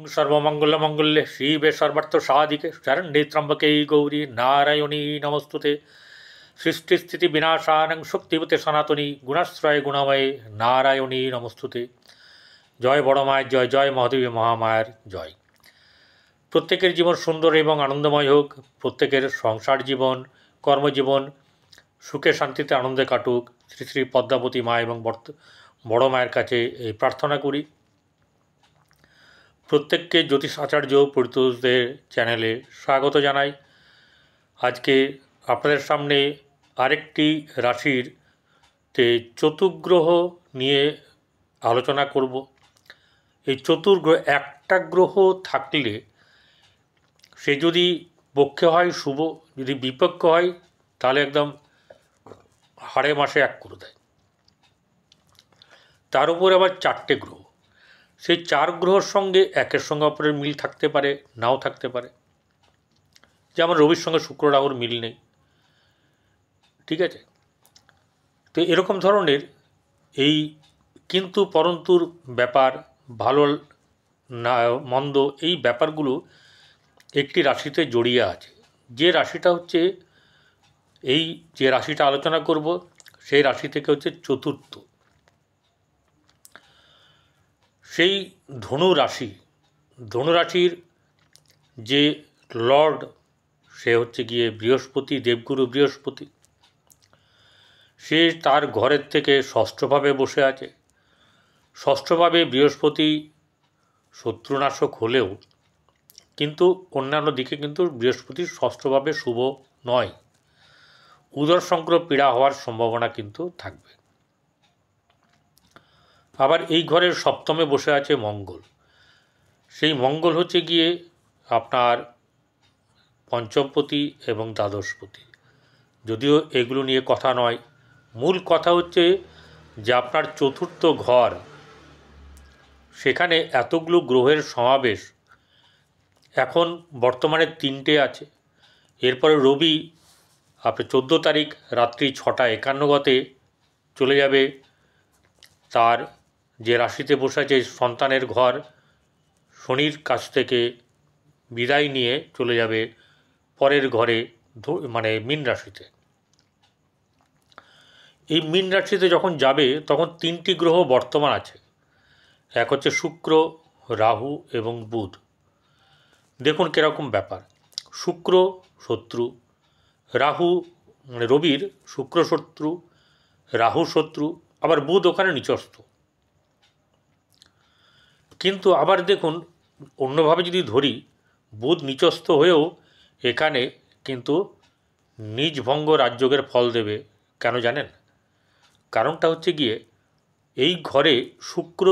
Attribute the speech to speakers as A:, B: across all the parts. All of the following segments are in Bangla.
A: सर्वमंगलमंगल्ये शिवे सर्वार्थसाधिके शरण्ये त्र्यंबके गौरी नारायणी नमस्तुते। सृष्टिस्थिति विनाशानं शक्तिवते सनातनी गुणाश्रय गुणमये नारायणी नमस्तुते। जय बड़ मायर जय, जय महादेवी महामायर जय। प्रत्येकेर जीवन सुंदर एवं आनंदमय होक, प्रत्येकेर संसार जीवन कर्मजीवन सुखे शांतिते आनंदे काटुक। श्री श्री पद्मावती मा एवं बड़ मायर काछे এই प्रार्थना करी। प्रत्येकके ज्योतिष आचार्य परितोषदेर चैनेले स्वागत जानाई। आज के आपनादेर सामने आरेकटी राशिर ते चतुर्ग्रह निये आलोचना करब। এই चतुर्ग्रह एकटा ग्रह थाकले से यदि पक्षे हय शुभ, यदि विपक्ष हय ताहले एकदम हाड़े मासे एक करे देय। तार उपरे आबार चारटे ग्रह, से चार ग्रहर संगे एकेर संगे अपरेर मिल थाकते पारे, नाओ थाकते पारे। जेमन रविर संगे शुक्र राहुर मिल नेই, ठीक आछे। तो एरकम धरनेर এই किन्तु परन्तुर ব্যাপার, ভালো না মন্দ এই ব্যাপারগুলো একটি রাশিতে জড়িয়ে আছে। যে রাশিটা হচ্ছে এই যে রাশিটা আলোচনা করব সেই রাশি থেকে হচ্ছে চতুর্থ, সেই ধনু রাশি। ধনু রাশির যে লর্ড সে হচ্ছে গিয়ে বৃহস্পতি, দেবগুরু বৃহস্পতি। সে তার ঘরের থেকে ষষ্ঠভাবে বসে আছে। ষষ্ঠভাবে বৃহস্পতি শত্রুনাশক হলেও কিন্তু অন্যান্য দিকে কিন্তু বৃহস্পতি ষষ্ঠভাবে শুভ নয়। উদর সংক্রান্ত পীড়া হওয়ার সম্ভাবনা কিন্তু থাকবে। আবার এই ঘরের সপ্তমে বসে আছে মঙ্গল। সেই মঙ্গল হচ্ছে গিয়ে আপনার পঞ্চমপতি এবং দ্বাদশপতি। যদিও এগুলো নিয়ে কথা নয়, মূল কথা হচ্ছে যে আপনার চতুর্থ ঘর, সেখানে এতগুলো গ্রহের সমাবেশ। এখন বর্তমানে তিনটে আছে, এরপরে রবি আপনার 14 তারিখ রাত্রি 6:51 চলে যাবে তার যে রাশিতে বসে আছে সন্তানের ঘর, শনির কাছ থেকে বিদায় নিয়ে চলে যাবে পরের ঘরে, মানে মীন রাশিতে। এই মীন রাশিতে যখন যাবে তখন তিনটি গ্রহ বর্তমান আছে। এক হচ্ছে শুক্র, রাহু এবং বুধ। দেখুন কীরকম ব্যাপার। শুক্র শত্রু, রাহু মানে রবির শুক্র শত্রু, রাহু শত্রু, আবার বুধ ওখানে নিচস্থ। কিন্তু আবার দেখুন অন্যভাবে যদি ধরি, বুধ নিচস্থ হয়েও এখানে কিন্তু নিজ ভঙ্গ রাজযোগের ফল দেবে। কেন জানেন? কারণটা হচ্ছে গিয়ে এই ঘরে শুক্র,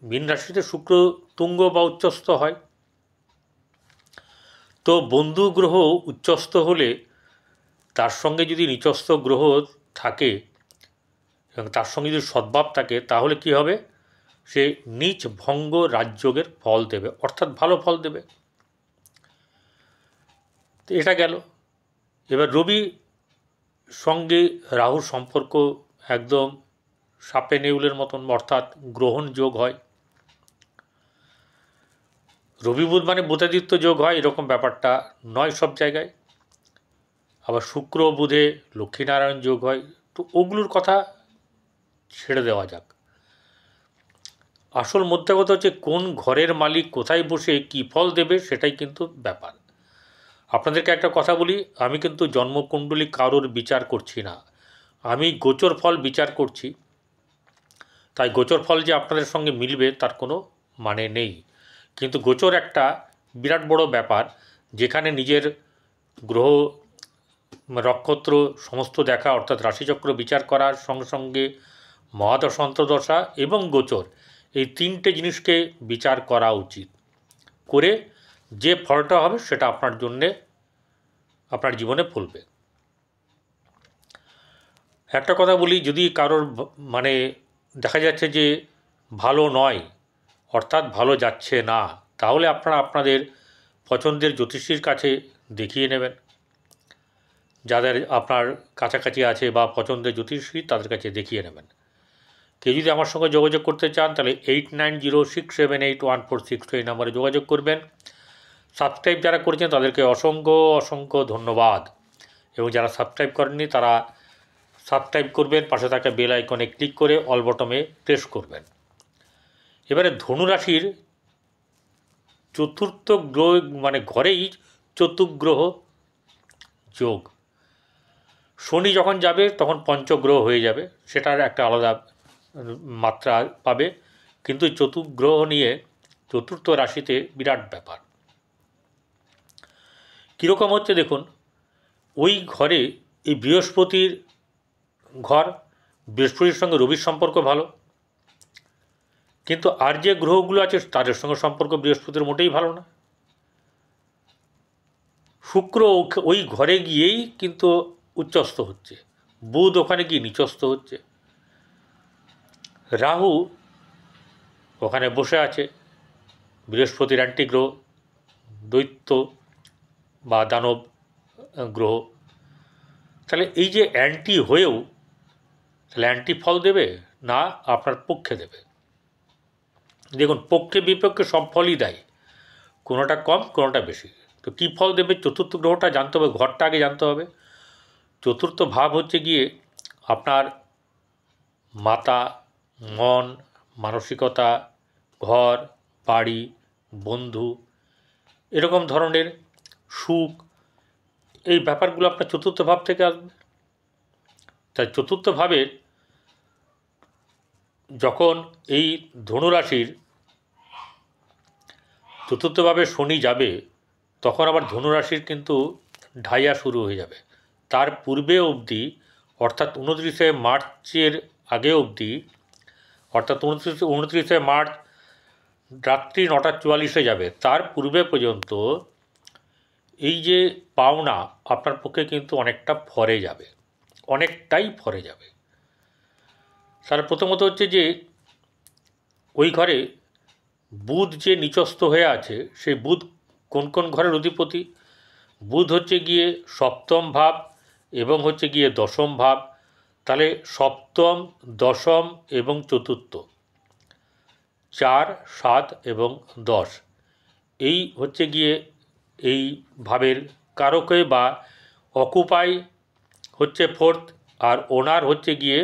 A: মীন রাশিতে শুক্র তুঙ্গ বা উচ্চস্থ হয়। তো বন্ধু গ্রহ উচ্চস্থ হলে তার সঙ্গে যদি নিচস্থ গ্রহ থাকে এবং তার সঙ্গে যদি সদ্ভাব থাকে তাহলে কি হবে? সে নিজ ভঙ্গ রাজযোগের ফল দেবে, অর্থাৎ ভালো ফল দেবে। তো এটা গেল। এবার রবি সঙ্গে রাহুর সম্পর্ক একদম সাপে নেউলের মতন, অর্থাৎ গ্রহণ যোগ হয়। রবি বুধ মানে বুধাদিত্য যোগ হয়, এরকম ব্যাপারটা নয় সব জায়গায়। আবার শুক্র বুধে লক্ষ্মীনারায়ণ যোগ হয়। তো ওগুলোর কথা ছেড়ে দেওয়া যাক। আসল মোদ্দা কথা হচ্ছে কোন ঘরের মালিক কোথায় বসে কী ফল দেবে সেটাই কিন্তু ব্যাপার। আপনাদেরকে একটা কথা বলি, আমি কিন্তু জন্মকুণ্ডলী কারোর বিচার করছি না, আমি গোচর ফল বিচার করছি। তাই গোচর ফল যে আপনাদের সঙ্গে মিলবে তার কোনো মানে নেই। কিন্তু গোচর একটা বিরাট বড় ব্যাপার, যেখানে নিজের গ্রহ নক্ষত্র সমস্ত দেখা, অর্থাৎ রাশিচক্র বিচার করার সঙ্গে সঙ্গে মহাদশা অন্তর্দশা এবং গোচর, এই তিনটে জিনিসকে বিচার করা উচিত। করে যে ফলটা হবে সেটা আপনার জন্যে, আপনার জীবনে ফলবে। একটা কথা বলি, যদি কারোর মানে দেখা যাচ্ছে যে ভালো নয়, অর্থাৎ ভালো যাচ্ছে না, তাহলে আপনারা আপনাদের পছন্দের জ্যোতিষীর কাছে দেখিয়ে নেবেন। যাদের আপনার কাছাকাছি আছে বা পছন্দের জ্যোতিষী, তাদের কাছে দেখিয়ে নেবেন। কেউ যদি আমার সঙ্গে যোগাযোগ করতে চান তাহলে 8906781462 এই নাম্বারে যোগাযোগ করবেন। সাবস্ক্রাইব যারা করেছেন তাদেরকে অসংখ্য অসংখ্য ধন্যবাদ, এবং যারা সাবস্ক্রাইব করেননি তারা সাবস্ক্রাইব করবেন, পাশে থাকা বেল আইকনে ক্লিক করে অল বটমে প্রেস করবেন। এবারে ধনুরাশির চতুর্থ গ্রহ মানে ঘরেই চতুর্গ্রহ যোগ। শনি যখন যাবে তখন পঞ্চগ্রহ হয়ে যাবে, সেটার একটা আলাদা মাত্রা পাবে, কিন্তু চতুর্গ্রহ নিয়ে চতুর্থ রাশিতে বিরাট ব্যাপার। কীরকম হচ্ছে দেখুন, ওই ঘরে এই বৃহস্পতির ঘর, বৃহস্পতির সঙ্গে রবির সম্পর্ক ভালো, কিন্তু আর যে গ্রহগুলো আছে তাদের সঙ্গে সম্পর্ক বৃহস্পতির মোটেই ভালো না। শুক্র ওই ঘরে গিয়েই কিন্তু উচ্চস্থ হচ্ছে, বুধ ওখানে গিয়ে নিচস্থ হচ্ছে, রাহু ওখানে বসে আছে, বৃহস্পতির অ্যান্টিগ্রহ, দৈত্য বা দানব গ্রহ। তাহলে এই যে অ্যান্টি হয়েও তাহলে অ্যান্টি ফল দেবে না আপনার পক্ষে দেবে? দেখুন, পক্ষে বিপক্ষে সব ফলই দেয়, কোনোটা কম কোনোটা বেশি। তো কী ফল দেবে চতুর্থ গ্রহটা জানতে হবে, ঘরটা আগে জানতে হবে। চতুর্থ ভাব হচ্ছে গিয়ে আপনার মাতা, মন, মানসিকতা, ঘর, বাড়ি, বন্ধু, এরকম ধরনের সুখ, এই ব্যাপারগুলো আপনার চতুর্থ ভাব থেকে আসবে। তাই চতুর্থ ভাবের যখন এই ধনুরাশির চতুর্থভাবে শনি যাবে তখন আবার ধনুরাশির কিন্তু ঢাইয়া শুরু হয়ে যাবে। তার পূর্বে অবধি অর্থাৎ 29শে মার্চের আগে অবধি, অর্থাৎ 29শে মার্চ রাত্রি 9:44 যাবে, তার পূর্বে পর্যন্ত এই যে পাওনা আপনার পক্ষে কিন্তু অনেকটা ফরে যাবে, অনেকটাই ফরে যাবে। তার প্রথমত হচ্ছে যে ওই ঘরে বুধ যে নিচস্থ হয়ে আছে, সেই বুধ কোন কোন ঘরের অধিপতি? বুধ হচ্ছে গিয়ে সপ্তম ভাব এবং হচ্ছে গিয়ে দশম ভাব। তাহলে সপ্তম, দশম এবং চতুর্থ, 4, 7 এবং 10 এই হচ্ছে গিয়ে এই ভাবের কারকে বা অকুপাই হচ্ছে 4th, আর ওনার হচ্ছে গিয়ে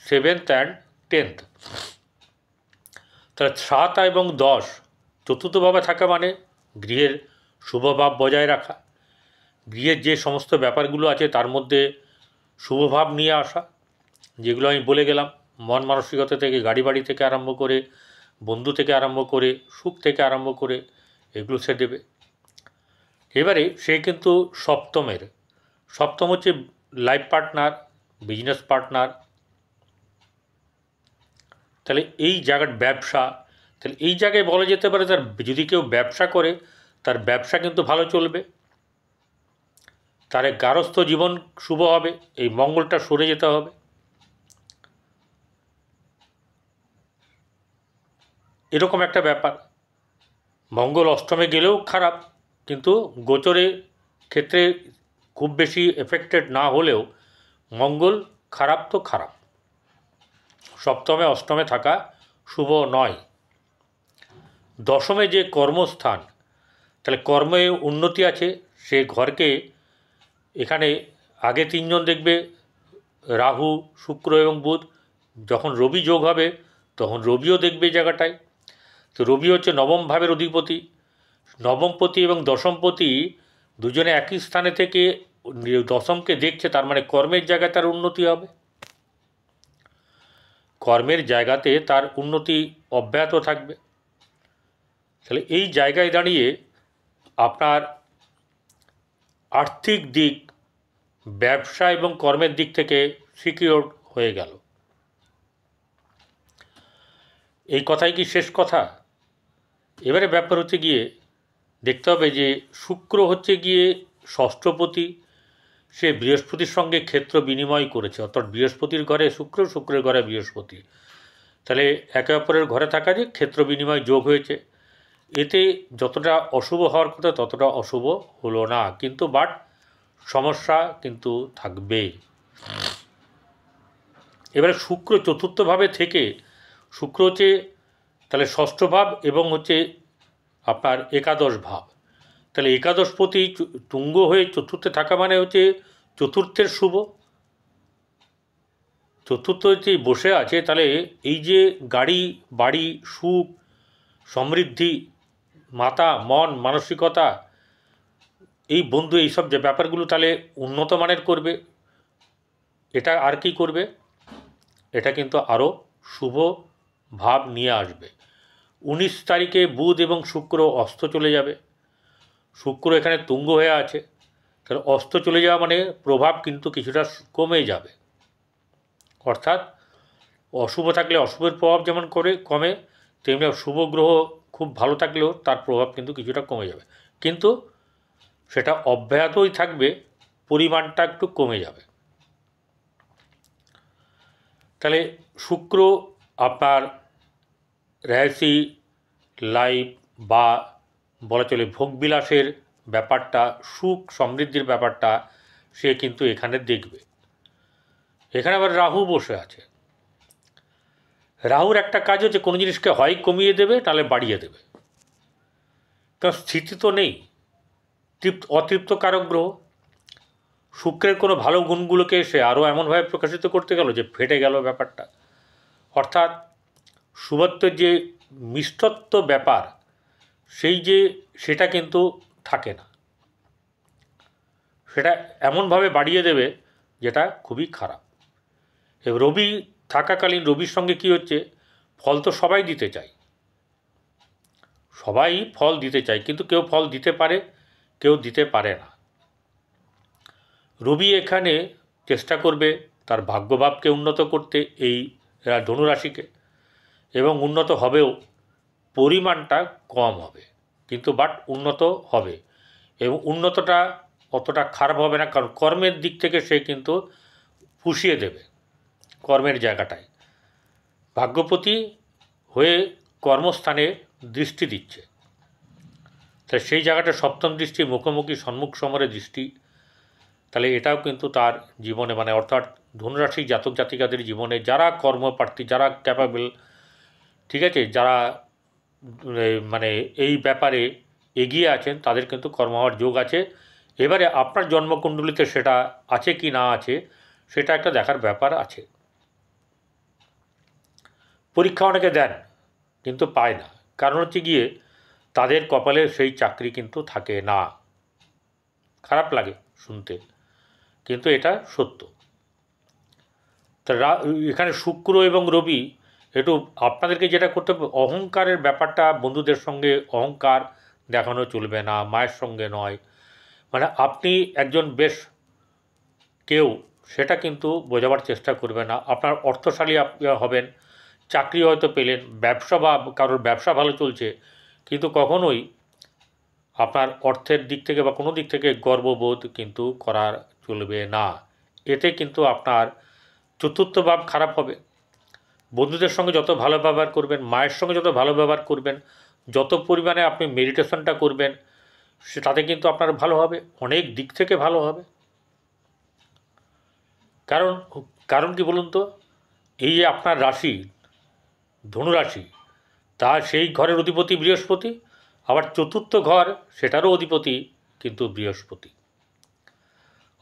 A: 7th অ্যান্ড 10th। তাহলে 7 এবং 10 চতুর্থভাবে থাকা মানে গৃহের শুভভাব বজায় রাখা, গৃহের যে সমস্ত ব্যাপারগুলো আছে তার মধ্যে শুভভাব নিয়ে আসা, যেগুলো আমি বলে গেলাম, মন মানসিকতা থেকে, গাড়ি বাড়ি থেকে আরম্ভ করে, বন্ধু থেকে আরম্ভ করে, সুখ থেকে আরম্ভ করে, এগুলো সে দেবে। এবারে সে কিন্তু সপ্তম হচ্ছে লাইফ পার্টনার, বিজনেস পার্টনার। তাহলে এই জায়গার ব্যবসা, তাহলে এই জায়গায় বলা যেতে পারে তার যদি কেউ ব্যবসা করে তার ব্যবসা কিন্তু ভালো চলবে, তার গারস্থ জীবন শুভ হবে, এই মঙ্গলটা সরে যেতে হবে। এরকম একটা ব্যাপার। মঙ্গল অষ্টমে গেলেও খারাপ, কিন্তু গোচরের ক্ষেত্রে খুব বেশি এফেক্টেড না হলেও মঙ্গল খারাপ তো খারাপ, সপ্তমে অষ্টমে থাকা শুভ নয়। দশমে যে কর্মস্থান, তাহলে কর্মে উন্নতি আছে, সে ঘরকে এখানে আগে 3 জন দেখবে, রাহু, শুক্র এবং বুধ। যখন রবি যোগ হবে তখন রবিও দেখবে জায়গাটায়। তো রবি হচ্ছে নবম ভাবের অধিপতি, নবমপতি এবং দশমপতি দুজনে একই স্থানে থেকে দশমকে দেখছে, তার মানে কর্মের জায়গায় তার উন্নতি হবে, কর্মের জায়গাতে তার উন্নতি অব্যাহত থাকবে। তাহলে এই জায়গায় দাঁড়িয়ে আপনার আর্থিক দিক, ব্যবসা এবং কর্মের দিক থেকে সিকিওর হয়ে গেল। এই কথাই কি শেষ কথা? এবারে ব্যাপার হচ্ছে গিয়ে দেখতে হবে যে শুক্র হচ্ছে গিয়ে ষষ্ঠপতি, সে বৃহস্পতির সঙ্গে ক্ষেত্র বিনিময় করেছে, অর্থাৎ বৃহস্পতির ঘরে শুক্র, শুক্রের ঘরে বৃহস্পতি। তাহলে একে অপরের ঘরে থাকা যে ক্ষেত্র বিনিময় যোগ হয়েছে, এতে যতটা অশুভ হওয়ার কথা ততটা অশুভ হলো না, কিন্তু বাট সমস্যা কিন্তু থাকবে। এবারে শুক্র চতুর্থভাবে থেকে, শুক্র হচ্ছে তাহলে ষষ্ঠ ভাব এবং হচ্ছে আপনার একাদশ ভাব, তাহলে একাদশপতি তুঙ্গ হয়ে চতুর্থে থাকা মানে হচ্ছে চতুর্থের শুভ, চতুর্থ যে বসে আছে, তাহলে এই যে গাড়ি বাড়ি সুখ সমৃদ্ধি মাতা মন মানসিকতা এই বন্ধু এইসব যে ব্যাপারগুলো তাহলে উন্নত মানের করবে। এটা আর কি করবে, এটা কিন্তু আরও শুভ ভাব নিয়ে আসবে। 19 তারিখে বুধ এবং শুক্র অস্ত চলে যাবে, শুক্র এখানে তুঙ্গ হয়ে আছে, তাহলে অস্ত চলে যাওয়া মানে প্রভাব কিন্তু কিছুটা কমে যাবে, অর্থাৎ অশুভ থাকলে অশুভের প্রভাব যেমন কমে, তেমনি শুভ গ্রহ খুব ভালো থাকলেও তার প্রভাব কিন্তু কিছুটা কমে যাবে, কিন্তু সেটা অব্যাহতই থাকবে, পরিমাণটা একটু কমে যাবে। তাহলে শুক্র আপনার রাশি লাইফ বা বলা চলে ভোগবিলাসের ব্যাপারটা, সুখ সমৃদ্ধির ব্যাপারটা সে কিন্তু এখানে দেখবে। এখানে আবার রাহু বসে আছে, রাহুর একটা কাজ হচ্ছে কোনো জিনিসকে হয় কমিয়ে দেবে তাহলে বাড়িয়ে দেবে, কারণ স্থিতি তো নেই, অতৃপ্তকারক গ্রহ। শুক্রের কোনো ভালো গুণগুলোকে সে আরও এমনভাবে প্রকাশিত করতে গেল যে ফেটে গেল ব্যাপারটা, অর্থাৎ শুভত্বের যে মিষ্টত্ব ব্যাপার সেটা কিন্তু থাকে না, সেটা এমনভাবে বাড়িয়ে দেবে যেটা খুবই খারাপ। এবার রবি থাকাকালীন রবির সঙ্গে কি হচ্ছে, ফল তো সবাই দিতে চায়, সবাই ফল দিতে চায়, কিন্তু কেউ ফল দিতে পারে কেউ দিতে পারে না। রবি এখানে চেষ্টা করবে তার ভাগ্যভাবকে উন্নত করতে, এই ধনুরাশিকে, এবং উন্নত হবেও, পরিমাণটা কম হবে কিন্তু বাট উন্নত হবে, এবং উন্নতটা অতটা খারাপ হবে না, কারণ কর্মের দিক থেকে সে কিন্তু পুষিয়ে দেবে কর্মের জায়গাটায়, ভাগ্যপতি হয়ে কর্মস্থানে দৃষ্টি দিচ্ছে, তাই সেই জায়গাটা সপ্তম দৃষ্টি মুখোমুখি সম্মুখ সমরে দৃষ্টি, তাহলে এটাও কিন্তু তার জীবনে মানে অর্থাৎ ধনুরাশি জাতক জাতিকাদের জীবনে যারা কর্মপ্রার্থী, যারা ক্যাপাবেল, ঠিক আছে, যারা মানে এই ব্যাপারে এগিয়ে আছেন তাদের কিন্তু কর্ম হওয়ার যোগ আছে। এবারে আপনার জন্মকুণ্ডলিতে সেটা আছে কি না আছে সেটা একটা দেখার ব্যাপার আছে। পরীক্ষা অনেকে দেন কিন্তু পায় না, কারণ হচ্ছে গিয়ে তাদের কপালে সেই চাকরি কিন্তু থাকে না, খারাপ লাগে শুনতে কিন্তু এটা সত্য। তা এখানে শুক্র এবং রবি একটু আপনাদেরকে যেটা করতে হবে, অহংকারের ব্যাপারটা, বন্ধুদের সঙ্গে অহংকার দেখানো চলবে না, মায়ের সঙ্গে নয়, মানে আপনি একজন বেশ কেউ সেটা কিন্তু বোঝাবার চেষ্টা করবে না। আপনার অর্থশালী আপনি হবেন, চাকরি হয়তো পেলেন, ব্যবসা বা কারোর ব্যবসা ভালো চলছে, কিন্তু কখনোই আপনার অর্থের দিক থেকে বা কোনো দিক থেকে গর্ববোধ কিন্তু করার চলবে না, এতে কিন্তু আপনার চতুর্থ ভাব খারাপ হবে। বন্ধুদের সঙ্গে যত ভালো ব্যবহার করবেন, মায়ের সঙ্গে যত ভালো ব্যবহার করবেন, যত পরিমাণে আপনি মেডিটেশনটা করবেন তাতে কিন্তু আপনার ভালো হবে, অনেক দিক থেকে ভালো হবে। কারণ কি বলুন তো, এই যে আপনার রাশি ধনুরাশি, তার সেই ঘরের অধিপতি বৃহস্পতি, আবার চতুর্থ ঘর সেটারও অধিপতি কিন্তু বৃহস্পতি,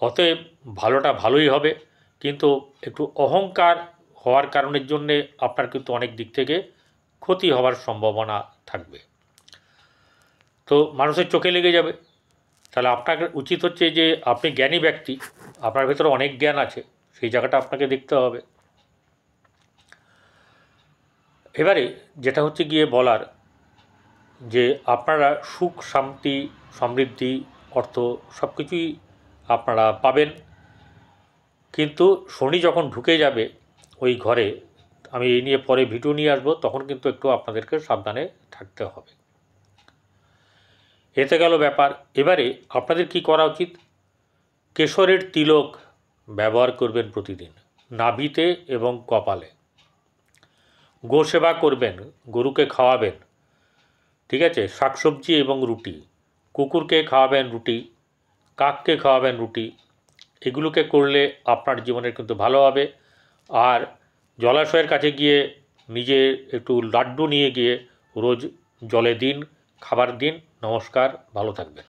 A: অতএব ভালোটা ভালোই হবে, কিন্তু একটু অহংকার হওয়ার কারণের জন্যে আপনার কিন্তু অনেক দিক থেকে ক্ষতি হওয়ার সম্ভাবনা থাকবে, তো মানুষের চোখে লেগে যাবে। তাহলে আপনার উচিত হচ্ছে যে আপনি জ্ঞানী ব্যক্তি, আপনার ভেতরে অনেক জ্ঞান আছে, সেই জায়গাটা আপনাকে দেখতে হবে। এবারে যেটা হচ্ছে গিয়ে বলার যে আপনারা সুখ শান্তি সমৃদ্ধি অর্থ সব কিছুই আপনারা পাবেন, কিন্তু শনি যখন ঢুকে যাবে ওই ঘরে, আমি এই নিয়ে পরে ভিডিও নিয়ে আসবো, তখন কিন্তু একটু আপনাদেরকে সাবধানে থাকতে হবে। এতে গেল ব্যাপার। এবারে আপনাদের কি করা উচিত, কেশরের তিলক ব্যবহার করবেন প্রতিদিন নাভিতে এবং কপালে, গোসেবা করবেন, গরুকে খাওয়াবেন, ঠিক আছে, শাকসবজি এবং রুটি, কুকুরকে খাওয়াবেন রুটি, কাককে খাওয়াবেন রুটি, এগুলোকে করলে আপনার জীবনের কিন্তু ভালো হবে। আর জলাশয়ের কাছে গিয়ে নিজে একটু লাড্ডু নিয়ে গিয়ে রোজ জলে দিন, খাবার দিন। নমস্কার, ভালো থাকবেন।